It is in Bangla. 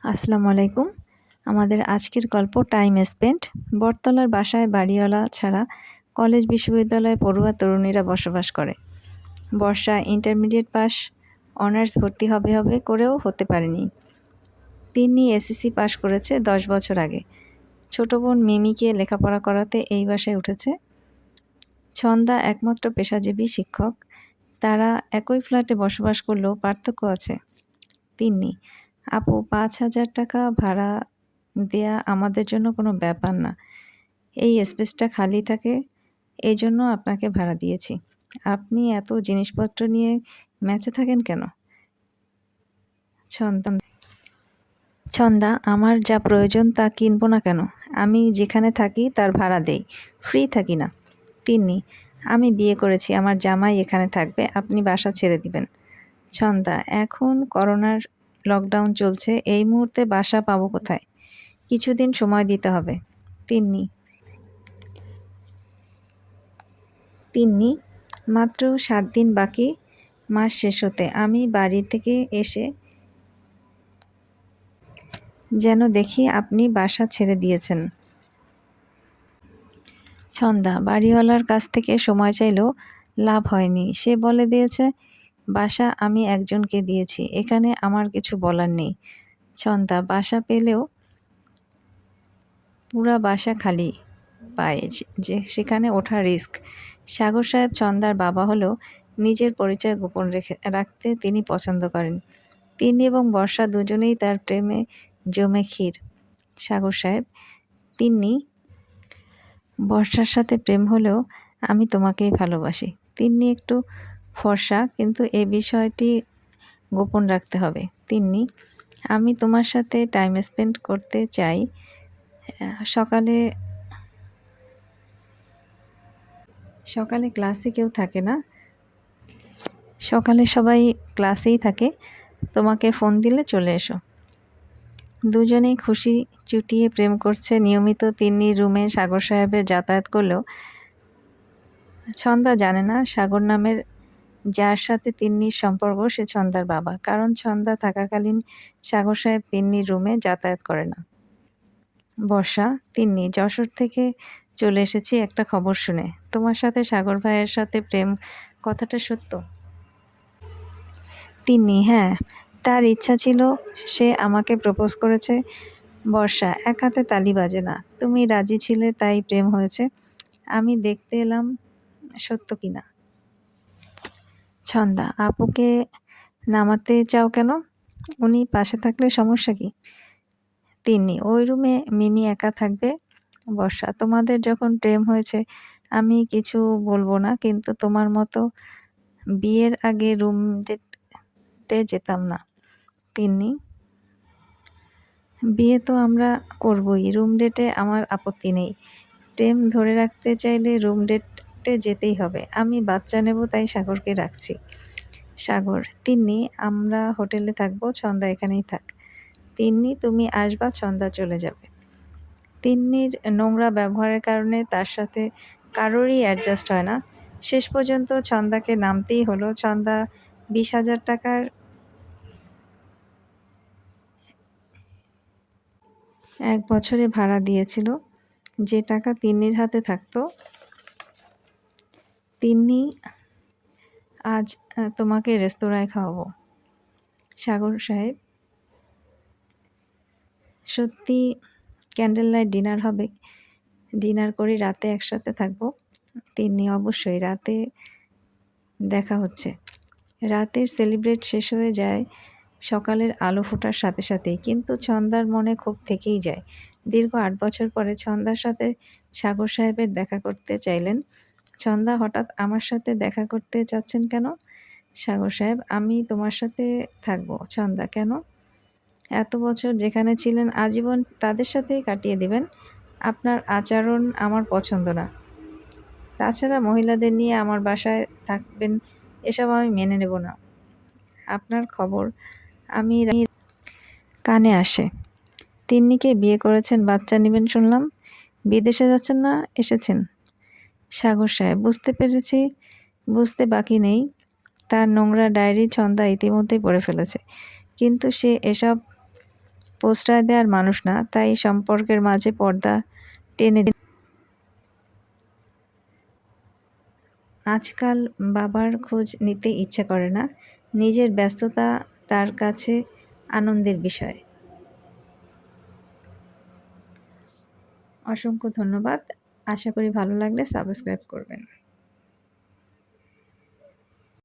আসসালামু আলাইকুম। আমাদের আজকের গল্প টাইম স্পেন্ট। বটতলার বাসায় বাড়িওয়ালা ছাড়া কলেজ বিশ্ববিদ্যালয়ে পড়ুয়া তরুণীরা বসবাস করে। বর্ষা ইন্টারমিডিয়েট পাস, অনার্স ভর্তি হবে করেও হতে পারেনি। তিনি এসএসসি পাশ করেছে 10 বছর আগে। ছোট বোন মিমিকে লেখাপড়া করাতে এই বাসায় উঠেছে। ছন্দা একমাত্র পেশাজীবী শিক্ষক। তারা একই ফ্ল্যাটে বসবাস করলেও পার্থক্য আছে। তিন্নি: আপু, 5,000 টাকা ভাড়া দেয়া আমাদের জন্য কোনো ব্যাপার না। এই স্পেসটা খালি থাকে, এই জন্য আপনাকে ভাড়া দিয়েছি। আপনি এত জিনিসপত্র নিয়ে ম্যাচে থাকেন কেন? ছন্দা: আমার যা প্রয়োজন তা কিনবো না কেন? আমি যেখানে থাকি তার ভাড়া দেই, ফ্রি থাকি না। তিন্নি: আমি বিয়ে করেছি, আমার জামাই এখানে থাকবে, আপনি বাসা ছেড়ে দিবেন। ছন্দা: এখন করোনার লকডাউন চলছে, এই মুহূর্তে বাসা পাবো কোথায়? কিছুদিন সময় দিতে হবে। তিন্নি: মাত্র 7 দিন বাকি মাস শেষ হতে। আমি বাড়ি থেকে এসে যেন দেখি আপনি বাসা ছেড়ে দিয়েছেন। ছন্দা: বাড়িওয়ালার কাছ থেকে সময় চাইলেও লাভ হয়নি। সে বলে দিয়েছে বাসা আমি একজনকে দিয়েছি, এখানে আমার কিছু বলার নেই। ছন্দা: বাসা পেলেও পুরা বাসা খালি পায়, যে সেখানে ওঠা রিস্ক। সাগর সাহেব ছন্দার বাবা হলেও নিজের পরিচয় গোপন রাখতে তিনি পছন্দ করেন। তিনি এবং বর্ষা দুজনেই তার প্রেমে জমে ক্ষীর। সাগর সাহেব: তিন্নি, বর্ষার সাথে প্রেম হলেও আমি তোমাকেই ভালোবাসি। তিন্নি একটু ফর্সা, কিন্তু এ বিষয়টি গোপন রাখতে হবে। তিন্নি: আমি তোমার সাথে টাইম স্পেন্ড করতে চাই। সকালে সকালে ক্লাসে কেউ থাকে না, সকালে সবাই ক্লাসেই থাকে, তোমাকে ফোন দিলে চলে এসো। দুজনেই খুশি চুটিয়ে প্রেম করছে। নিয়মিত তিন্নির রুমে সাগর সাহেবের যাতায়াত করলেও ছন্দা জানে না সাগর নামের যার সাথে তিন্নির সম্পর্ক সে ছন্দার বাবা। কারণ ছন্দা থাকাকালীন সাগর সাহেব তিন্নির রুমে যাতায়াত করে না। বর্ষা: তিন্নি, যশোর থেকে চলে এসেছি একটা খবর শুনে। তোমার সাথে সাগর ভাইয়ের সাথে প্রেম, কথাটা সত্য? তিন্নি: হ্যাঁ, তার ইচ্ছা ছিল, সে আমাকে প্রপোজ করেছে। বর্ষা: এক হাতে তালি বাজে না, তুমি রাজি ছিলে তাই প্রেম হয়েছে। আমি দেখতে এলাম সত্য কিনা। ছন্দা: আপুকে নামাতে চাও কেন? উনি পাশে থাকলে সমস্যা কি? তিন্নি: ওই রুমে মিমি একা থাকবে। বর্ষা: তোমাদের যখন প্রেম হয়েছে আমি কিছু বলবো না, কিন্তু তোমার মতো বিয়ের আগে রুম ডেটে যেতাম না। তিন্নি: বিয়ে তো আমরা করবই, রুম ডেটে আমার আপত্তি নেই। প্রেম ধরে রাখতে চাইলে রুম ডেটে যেতেই হবে। আমি বাচ্চা নেব, তাই সাগরকে রাখছি। সাগর: তিন্নি, আমরা হোটেলে থাকবো, ছন্দা এখানেই থাক। তিন্নি: তুমি আসবা, ছন্দা চলে যাবে। তিন্নির নোংরা ব্যবহারের কারণে তার সাথে কারোরই অ্যাডজাস্ট হয় না। শেষ পর্যন্ত ছন্দাকে নামতেই হলো। ছন্দা 20,000 টাকার 1 বছরে ভাড়া দিয়েছিল। যে টাকা তিন্নির হাতে থাকতো। তিন্নি, আজ তোমাকে রেস্তোরাঁয় খাওয়াবো। সাগর সাহেব: সত্যি ক্যান্ডেল লাইট ডিনার হবে? ডিনার করি, রাতে একসাথে থাকবো। তিন্নি: অবশ্যই, রাতে দেখা হচ্ছে। রাতের সেলিব্রেট শেষ হয়ে যায় সকালের আলো ফোটার সাথে সাথেই, কিন্তু ছন্দার মনে ক্ষোভ থেকেই যায়। দীর্ঘ 8 বছর পরে ছন্দার সাথে সাগর সাহেবের দেখা করতে চাইলেন। ছন্দা: হঠাৎ আমার সাথে দেখা করতে চাচ্ছেন কেন? সাগর সাহেব: আমি তোমার সাথে থাকবো। ছন্দা: কেন? এত বছর যেখানে ছিলেন আজীবন তাদের সাথেই কাটিয়ে দিবেন? আপনার আচরণ আমার পছন্দ না। তাছাড়া মহিলাদের নিয়ে আমার বাসায় থাকবেন, এসব আমি মেনে নেব না। আপনার খবর আমি কানে আসে। তিন্নিকে বিয়ে করেছেন, বাচ্চা নেবেন শুনলাম। বিদেশে যাচ্ছেন না এসেছেন? সাগর সাহেব: বুঝতে পেরেছি, বুঝতে বাকি নেই। তার নোংরা ডায়েরি ছন্দা ইতিমধ্যেই পড়ে ফেলেছে, কিন্তু সে এসব প্রশ্রয় দেওয়ার মানুষ না, তাই সম্পর্কের মাঝে পর্দা টেনে দিন। আজকাল বাবার খোঁজ নিতে ইচ্ছে করে না, নিজের ব্যস্ততা তার কাছে আনন্দের বিষয়। অসংখ্য ধন্যবাদ। আশা করি ভালো লাগলে সাবস্ক্রাইব করবেন।